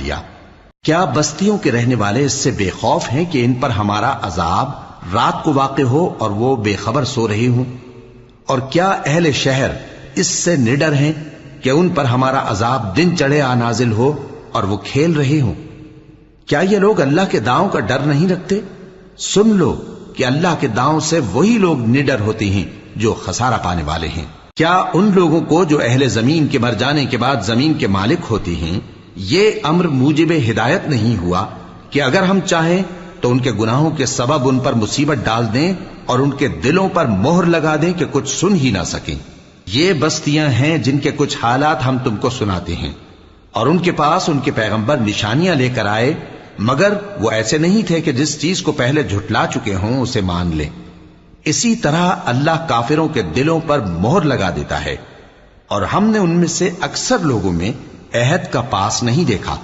دیا۔ کیا بستیوں کے رہنے والے اس سے بے خوف ہیں کہ ان پر ہمارا عذاب رات کو واقع ہو اور وہ بے خبر سو رہے ہوں؟ اور کیا اہل شہر اس سے نڈر ہیں کہ ان پر ہمارا عذاب دن چڑھے آ نازل ہو اور وہ کھیل رہے ہوں؟ کیا یہ لوگ اللہ کے داؤں کا ڈر نہیں رکھتے؟ سن لو کہ اللہ کے داؤں سے وہی لوگ نڈر ہوتے ہیں جو خسارہ پانے والے ہیں۔ کیا ان لوگوں کو جو اہل زمین کے مر جانے کے بعد زمین کے مالک ہوتے ہیں یہ امر موجب ہدایت نہیں ہوا کہ اگر ہم چاہیں تو ان کے گناہوں کے سبب ان پر مصیبت ڈال دیں اور ان کے دلوں پر مہر لگا دیں کہ کچھ سن ہی نہ سکیں؟ یہ بستیاں ہیں جن کے کچھ حالات ہم تم کو سناتے ہیں، اور ان کے پاس ان کے پیغمبر نشانیاں لے کر آئے، مگر وہ ایسے نہیں تھے کہ جس چیز کو پہلے جھٹلا چکے ہوں اسے مان لیں۔ اسی طرح اللہ کافروں کے دلوں پر مہر لگا دیتا ہے، اور ہم نے ان میں سے اکثر لوگوں میں عہد کا پاس نہیں دیکھا۔